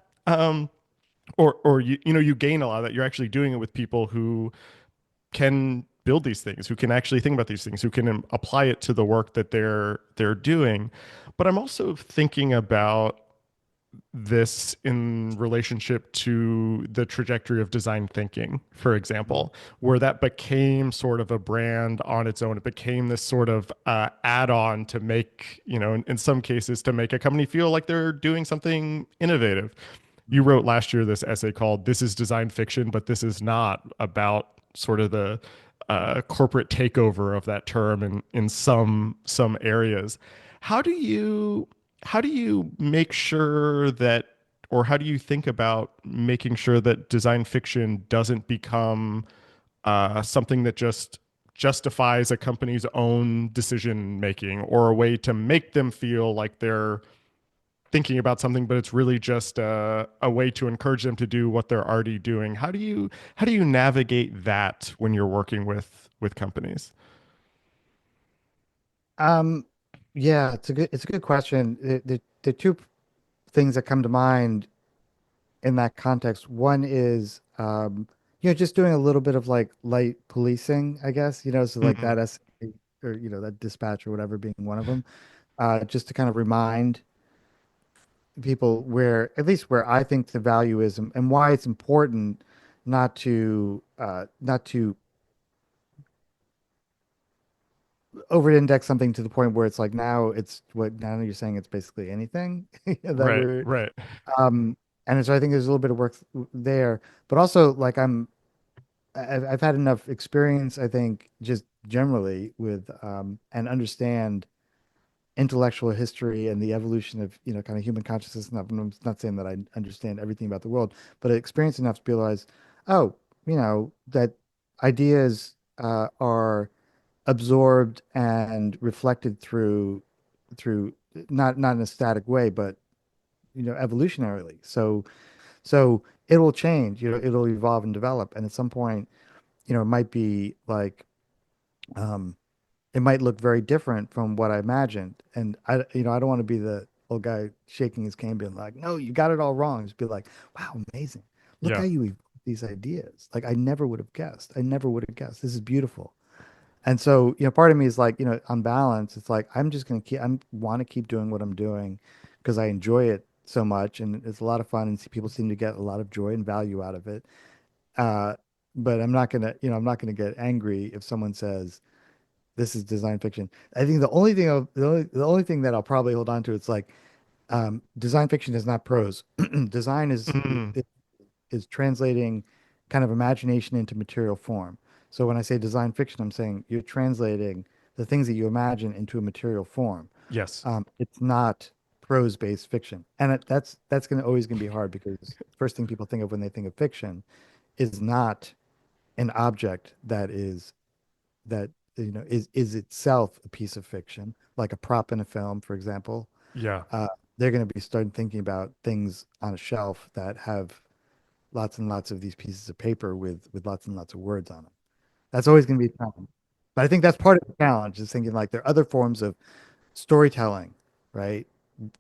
Or you gain a lot of that. You're actually doing it with people who can build these things, who can actually think about these things, who can apply it to the work that they're doing. But I'm also thinking about this in relationship to the trajectory of design thinking, for example, where that became sort of a brand on its own. It became this sort of add-on to make, in some cases, to make a company feel like they're doing something innovative. You wrote last year this essay called "This is Design Fiction, but This is Not," about sort of the corporate takeover of that term in some areas. How do you how do you make sure that, or how do you think about making sure that design fiction doesn't become something that just justifies a company's own decision making, or a way to make them feel like they're thinking about something, but it's really just a way to encourage them to do what they're already doing? How do you navigate that when you're working with companies? Um, yeah, it's a good question. The two things that come to mind in that context, one is just doing a little bit of like light policing, I guess, so like Hmm. that or that dispatch or whatever being one of them, just to kind of remind people where, at least where I think the value is, and why it's important not to over-index something to the point where it's like now you're saying it's basically anything that Right, we're right. um and so I think there's a little bit of work there, but also like I've had enough experience, I think, just generally with and understand intellectual history and the evolution of kind of human consciousness. And I'm not saying that I understand everything about the world, but experience enough to realize, oh, that ideas are absorbed and reflected through not in a static way, but evolutionarily. So it will change, it'll evolve and develop, and at some point, it might be like um, it might look very different from what I imagined. And I don't want to be the old guy shaking his cane, being like, "No, you got it all wrong." Just be like, "Wow, amazing! Look how Yeah. you evolved these ideas. Like I never would have guessed. I never would have guessed. This is beautiful." And so, part of me is like, on balance, it's like I'm just gonna keep. I want to keep doing what I'm doing because I enjoy it so much, and it's a lot of fun, and people seem to get a lot of joy and value out of it. Uh, but I'm not gonna get angry if someone says this is design fiction. I think the only thing that I'll probably hold on to, it's like design fiction is not prose. Design Mm, is translating kind of imagination into material form. So when I say design fiction, I'm saying you're translating the things that you imagine into a material form. yes. It's not prose-based fiction, and that's going to always going to be hard because the first thing people think of when they think of fiction is not an object that is itself a piece of fiction, like a prop in a film, for example. Yeah. uh, they're going to be starting thinking about things on a shelf that have lots and lots of these pieces of paper with lots and lots of words on them. That's always going to be a challenge. But I think that's part of the challenge is thinking like there are other forms of storytelling, right?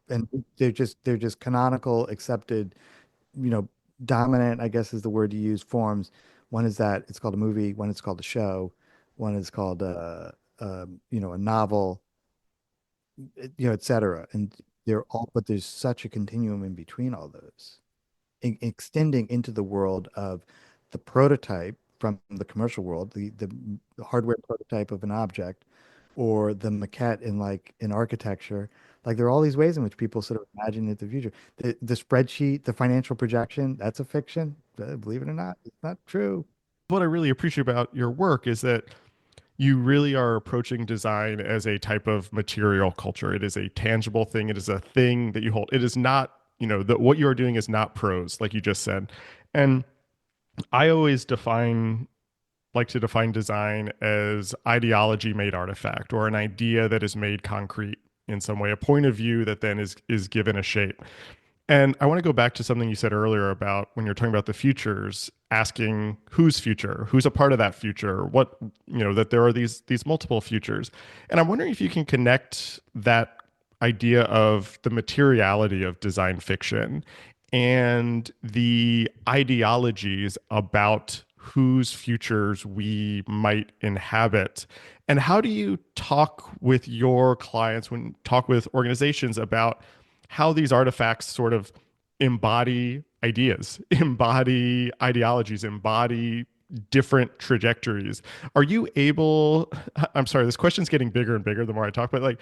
And they're just canonical, accepted, you know, dominant, I guess is the word you use, forms. One is that it's called a movie, one is called a show, one is called a novel, et cetera. And they're all, but there's such a continuum in between all those, extending into the world of the prototype from the commercial world, the hardware prototype of an object, or the maquette in like in architecture. Like there are all these ways in which people sort of imagine the future. The spreadsheet, the financial projection, that's a fiction. Believe it or not, it's not true. What I really appreciate about your work is that you really are approaching design as a type of material culture. It is a tangible thing. It is a thing that you hold. It is not, that what you are doing is not prose, like you just said. And I always like to define design as ideology made artifact or an idea that is made concrete in some way, a point of view that then is given a shape. And I want to go back to something you said earlier about when you're talking about the futures, asking whose future, who's a part of that future, that there are these multiple futures. And I'm wondering if you can connect that idea of the materiality of design fiction and the ideologies about whose futures we might inhabit. And how do you talk with your clients when talk with organizations about how these artifacts sort of embody ideas, embody ideologies, embody different trajectories? Are you able, I'm sorry, this question's getting bigger and bigger the more I talk, but like,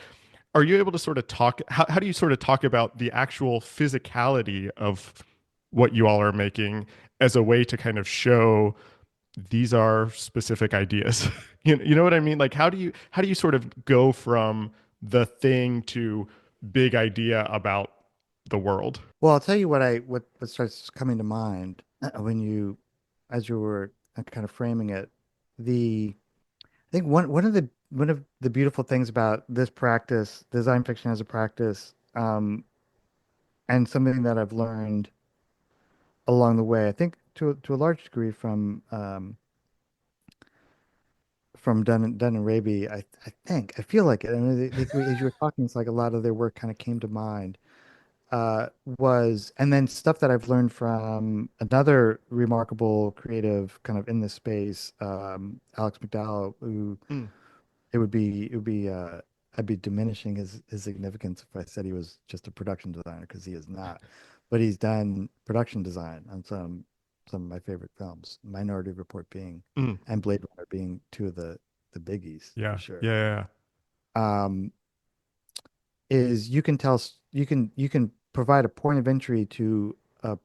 are you able to sort of talk, how do you sort of talk about the actual physicality of what you all are making as a way to kind of show these are specific ideas? You know what I mean? Like how do you sort of go from the thing to big idea about the world? Well, I'll tell you what starts coming to mind when as you were kind of framing it. I think one of the beautiful things about this practice, design fiction as a practice, and something that I've learned along the way, I think to a large degree from Dunn and Raby, I feel like it. I mean, as you were talking, it's like a lot of their work kind of came to mind. And then stuff that I've learned from another remarkable creative kind of in this space, Alex McDowell, who Mm, I'd be diminishing his significance if I said he was just a production designer because he is not. But he's done production design on some of my favorite films, Minority Report being mm, and Blade Runner being two of the biggies for yeah, sure. yeah, yeah, Um, is you can tell you can provide a point of entry to a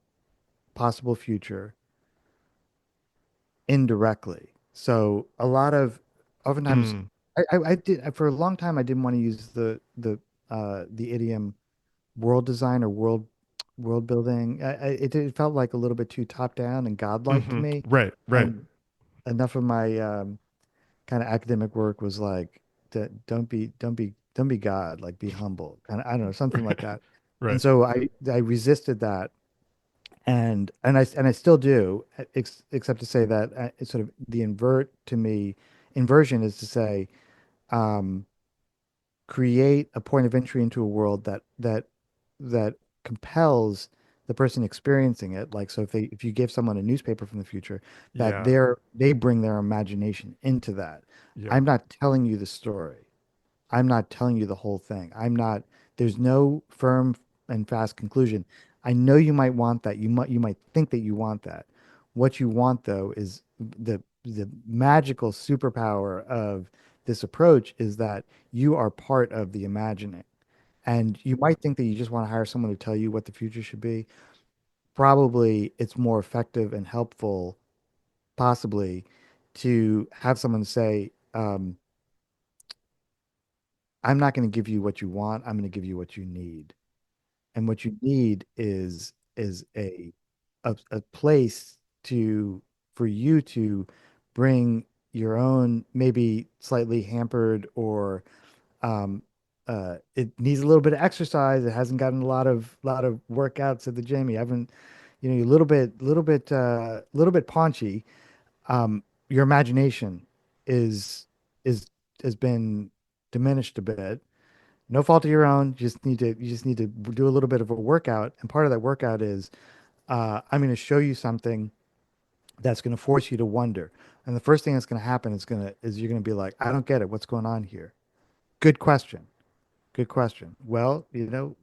possible future indirectly. So a lot of yeah. oftentimes I did for a long time I didn't want to use the idiom world design or world building. It felt like a little bit too top down and godlike to me. Right, right, And enough of my kind of academic work was like don't be God, like be humble. And I don't know, something like that. And right. so I resisted that and I still do, except to say that it's sort of the inversion is to say, um, create a point of entry into a world that that compels the person experiencing it. Like, so if you give someone a newspaper from the future, that Yeah. they bring their imagination into that. Yep. I'm not telling you the story. I'm not telling you the whole thing. There's no firm and fast conclusion. I know you might want that. You might think that you want that. What you want though is the magical superpower of this approach is that you are part of the imagining. And you might think that you just want to hire someone to tell you what the future should be. Probably it's more effective and helpful, possibly, to have someone say, I'm not going to give you what you want. I'm going to give you what you need. And what you need is a place to for you to bring your own maybe slightly hampered or it needs a little bit of exercise. It hasn't gotten a lot of workouts at the gym. You haven't, you're a little bit paunchy. Your imagination is is has been diminished a bit. No fault of your own. You just need to do a little bit of a workout, and part of that workout is I'm going to show you something that's going to force you to wonder. And the first thing that's going to happen is you're going to be like, I don't get it. What's going on here? Good question. Good question. Well,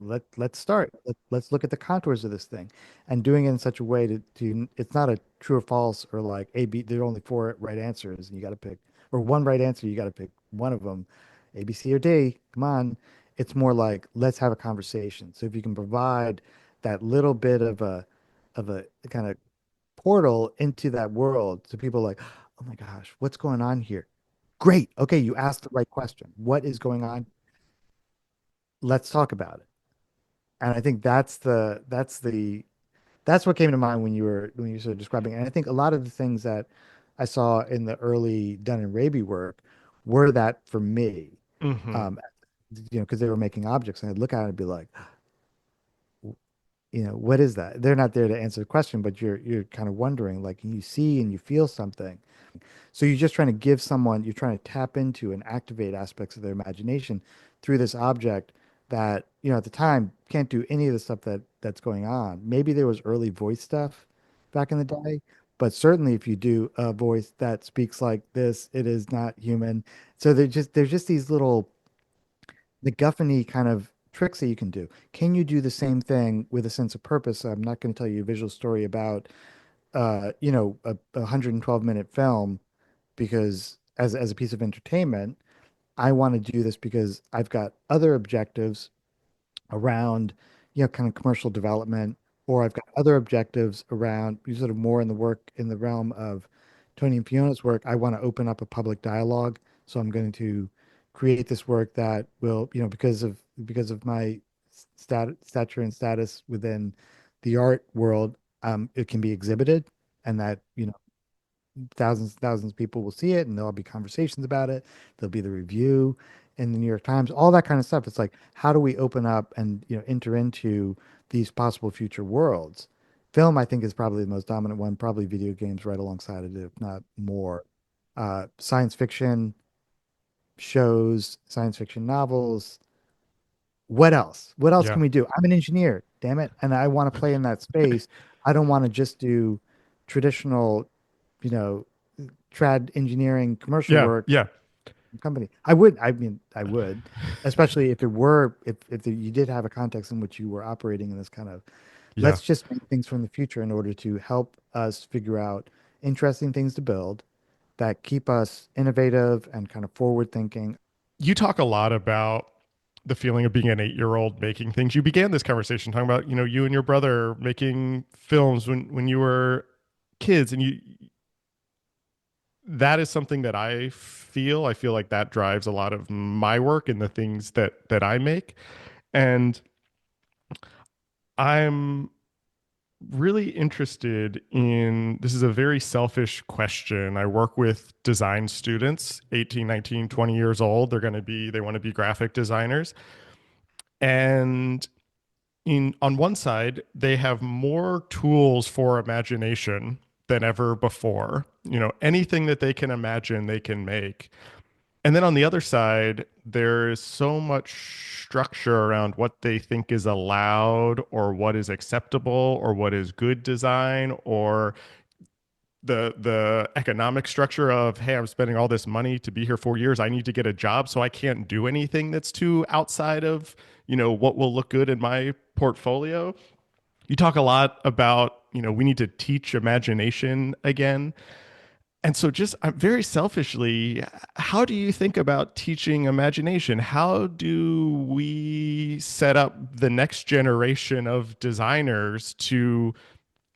let's start. Let's look at the contours of this thing, and doing it in such a way to it's not a true or false or like A B. There are only four right answers, and you got to pick or one right answer. You got to pick one of them, A, B, C, or D. Come on. It's more like let's have a conversation. So if you can provide that little bit of a kind of portal into that world, so people are like, oh my gosh, what's going on here? Great. Okay, you asked the right question. What is going on? Let's talk about it. And I think that's what came to mind when you sort of describing it. And I think a lot of the things that I saw in the early Dun and Raby work were that for me. Hmm. Um, because they were making objects and I'd look at it and be like, what is that? They're not there to answer the question, but you're kind of wondering, like you see and you feel something. So you're just trying to give someone, you're trying to tap into and activate aspects of their imagination through this object that, at the time can't do any of the stuff that's going on. Maybe there was early voice stuff back in the day, but certainly if you do a voice that speaks like this, it is not human. So there's just these little MacGuffin-y kind of tricks that you can do. Can you do the same thing with a sense of purpose? I'm not going to tell you a visual story about a 112-minute film because as a piece of entertainment, I want to do this because I've got other objectives around, kind of commercial development, or I've got other objectives around sort of more in the work in the realm of Tony and Fiona's work. I want to open up a public dialogue. So I'm going to create this work that will, because of my stature and status within the art world, it can be exhibited and that, thousands and thousands of people will see it and there'll be conversations about it. There'll be the review in the New York Times, all that kind of stuff. It's like, how do we open up and, enter into these possible future worlds? Film, I think, is probably the most dominant one, probably video games right alongside it, if not more. Science fiction shows, science fiction novels. What else? What else Yeah. can we do? I'm an engineer, damn it. And I want to play in that space. I don't want to just do traditional, you know, trad engineering commercial Yeah. work Yeah. company. I would, especially if you did have a context in which you were operating in this kind of, Yeah. let's just make things from the future in order to help us figure out interesting things to build that keep us innovative and kind of forward thinking. You talk a lot about the feeling of being an 8-year-old making things. You began this conversation talking about, you and your brother making films when you were kids, and that is something that I feel like that drives a lot of my work and the things that I make. And I'm really interested in, this is a very selfish question. I work with design students, 18, 19, 20 years old. They want to be graphic designers. And on one side, they have more tools for imagination than ever before. Anything that they can imagine, they can make. And then on the other side, there's so much structure around what they think is allowed or what is acceptable or what is good design or the economic structure of, hey, I'm spending all this money to be here 4 years. I need to get a job, so I can't do anything that's too outside of, what will look good in my portfolio. You talk a lot about, we need to teach imagination again. And so, just very selfishly, how do you think about teaching imagination? How do we set up the next generation of designers to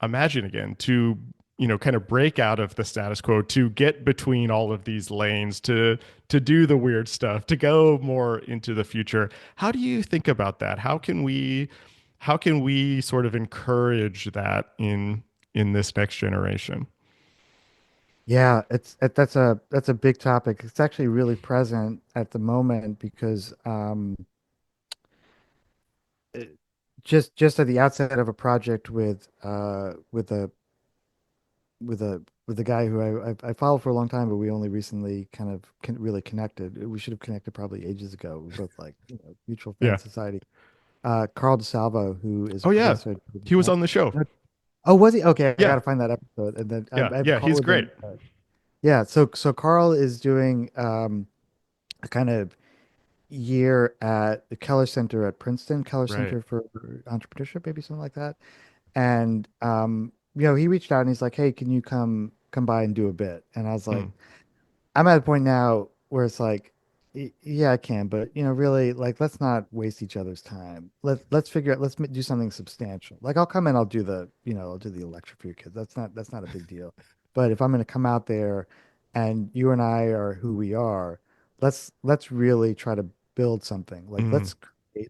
imagine again, to, kind of break out of the status quo, to get between all of these lanes, to do the weird stuff, to go more into the future? How do you think about that? How can we sort of encourage that in this next generation? Yeah, that's a big topic. It's actually really present at the moment because it- just at the outset of a project with a guy who I followed for a long time, but we only recently kind of really connected. We should have connected probably ages ago. We're both like, mutual Yeah. friends society. Carl DeSalvo, who is a Oh yeah. professor at He was on the show. Oh, was he? Okay, I Yeah. gotta find that episode. And then Yeah. I've Yeah. called He's with great. him. Yeah, so Carl is doing a kind of year at the Keller Center at Princeton, Keller Right. Center for Entrepreneurship, maybe something like that. And he reached out and he's like, "Hey, can you come by and do a bit?" And I was like, Mm, I'm at a point now where it's like, yeah, I can, but really, like, let's not waste each other's time. Let's figure out, do something substantial. Like, I'll come in, I'll do the lecture for your kids. That's not a big deal. But if I'm going to come out there, and you and I are who we are, let's really try to build something. Like, mm,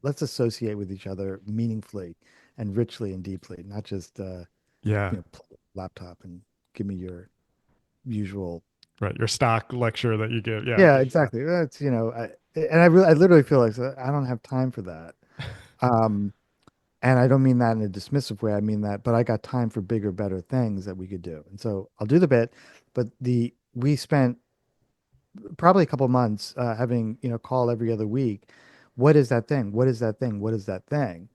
let's associate with each other meaningfully and richly and deeply, not just yeah. play a laptop and give me your usual. Right. Your stock lecture that you give. Yeah. Yeah, exactly. That's, I literally feel like, I don't have time for that. Um, and I don't mean that in a dismissive way. I mean that, but I got time for bigger, better things that we could do. And so I'll do the bit, but we spent probably a couple months having, call every other week. What is that thing? What is that thing? What is that thing?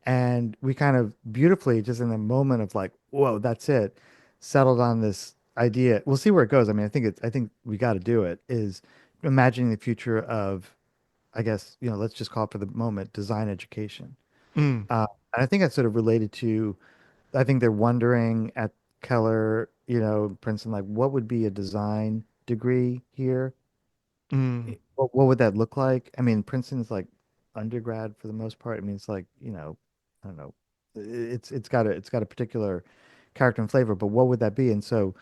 And we kind of beautifully, just in the moment of like, whoa, that's it, settled on this idea. We'll see where it goes. I mean, I think we got to do it, is imagining the future of, I guess, let's just call it for the moment, design education. Mm, And I think that's sort of related to, I think they're wondering at Keller, Princeton, like, what would be a design degree here? mm, What would that look like? I mean, Princeton's like undergrad for the most part. I mean, it's like, I don't know. It's got a particular character and flavor, but what would that be? And so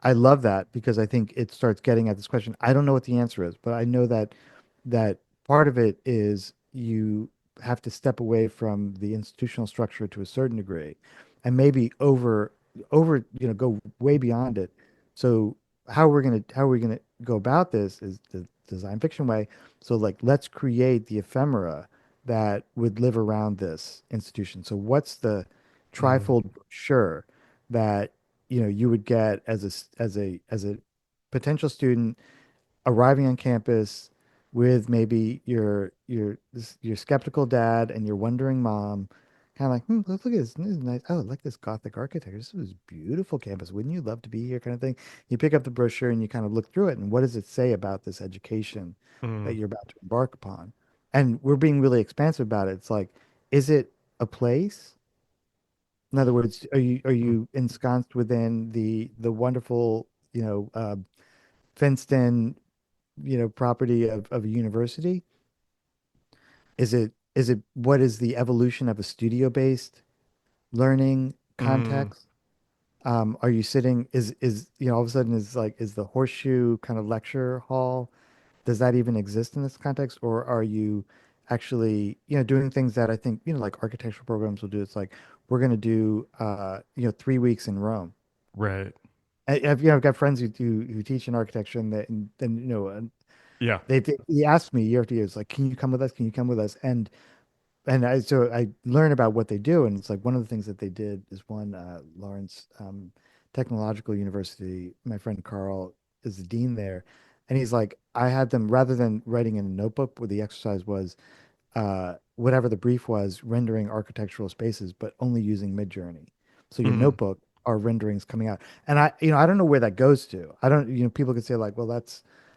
I love that because I think it starts getting at this question. I don't know what the answer is, but I know that part of it is you have to step away from the institutional structure to a certain degree and maybe over, go way beyond it. So how are we gonna go about this is the design fiction way. So, like, let's create the ephemera that would live around this institution. So what's the mm, trifold brochure that you would get as a potential student arriving on campus with maybe your skeptical dad and your wondering mom, kind of like, look at this is nice. Oh, I like this Gothic architecture. This is beautiful campus. Wouldn't you love to be here? Kind of thing. You pick up the brochure and you kind of look through it, and what does it say about this education that mm, you're about to embark upon? And we're being really expansive about it. It's like, is it a place? In other words, are mm, you ensconced within the wonderful, fenced in, property of a university? Is it what is the evolution of a studio-based learning mm, context? Are you sitting, is all of a sudden, is the horseshoe kind of lecture hall, does that even exist in this context? Or are you actually, doing things that I think, like architectural programs will do? It's like, we're going to do, 3 weeks in Rome. right. I've got friends who teach in architecture, and Yeah. he asked me year after year, it's like, can you come with us? Can you come with us? And I learn about what they do, and it's like one of the things that they did is one, Lawrence Technological University. My friend Carl is the dean there. And he's like, I had them rather than writing in a notebook where the exercise was whatever the brief was, rendering architectural spaces, but only using Midjourney. So your Mm, notebook are renderings coming out. And I don't know where that goes to. I don't, people could say like, well,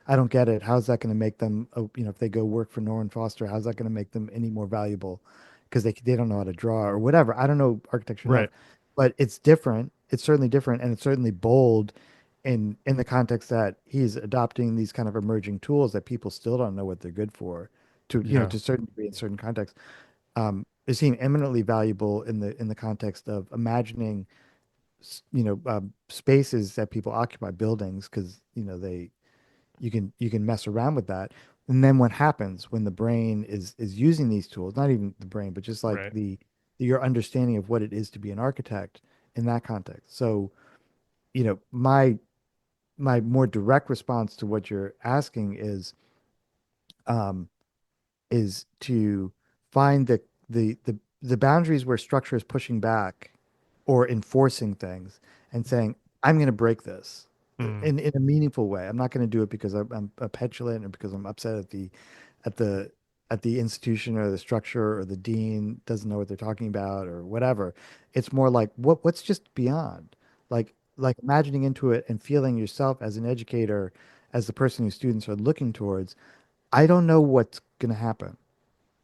I don't get it. How's that going to make them, if they go work for Norman Foster, how's that going to make them any more valuable? Because they don't know how to draw or whatever. I don't know architecture enough, right. but it's different. It's certainly different, and it's certainly bold in the context that he's adopting these kind of emerging tools that people still don't know what they're good for Yeah. to a certain degree in certain contexts. They seem eminently valuable in the context of imagining spaces that people occupy, buildings, because you can mess around with that. And then what happens when the brain is using these tools, not even the brain, but just like Right. your understanding of what it is to be an architect in that context. So, my more direct response to what you're asking um, is to find the boundaries where structure is pushing back or enforcing things and saying, I'm going to break this Mm, in a meaningful way. I'm not going to do it because I'm a petulant or because I'm upset at the at the institution or the structure or the dean doesn't know what they're talking about or whatever. It's more like what's just beyond, like imagining into it and feeling yourself as an educator, as the person whose students are looking towards. I don't know what's going to happen,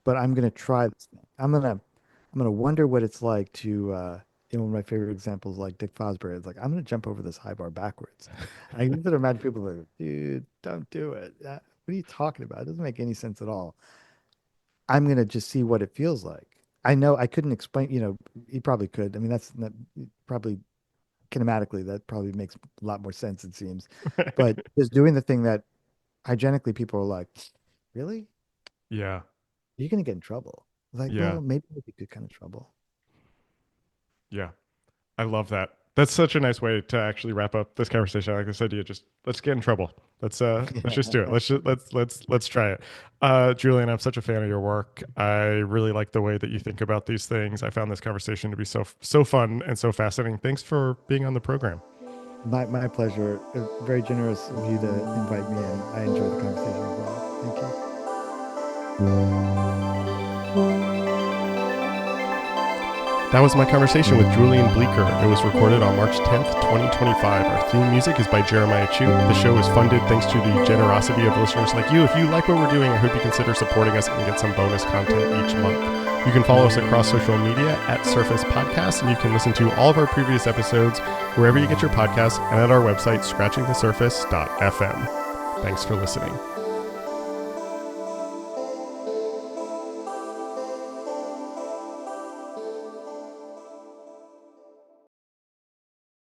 but I'm gonna try this thing. I'm gonna wonder what it's like to one of my favorite examples, like Dick Fosbury, is like, I'm gonna jump over this high bar backwards. And I can sort of imagine people like, dude, don't do it. What are you talking about? It doesn't make any sense at all. I'm gonna just see what it feels like. I know I couldn't explain, you probably could. I mean, that's not, probably kinematically, that probably makes a lot more sense, it seems. But just doing the thing that hygienically people are like, really? yeah. You're gonna get in trouble. Like, Yeah. well, maybe it'd be good kind of trouble. Yeah. I love that. That's such a nice way to actually wrap up this conversation. I like this idea. Just let's get in trouble. Let's just do it. Let's try it. Julian, I'm such a fan of your work. I really like the way that you think about these things. I found this conversation to be so fun and so fascinating. Thanks for being on the program. My pleasure. Very generous of you to invite me in. I enjoyed the conversation as well. Thank you. That was my conversation with Julian Bleecker. It was recorded on March 10th, 2025. Our theme music is by Jeremiah Chu. The show is funded thanks to the generosity of listeners like you. If you like what we're doing, I hope you consider supporting us and get some bonus content each month. You can follow us across social media at Surface Podcast, and you can listen to all of our previous episodes wherever you get your podcasts and at our website, scratchingthesurface.fm. Thanks for listening.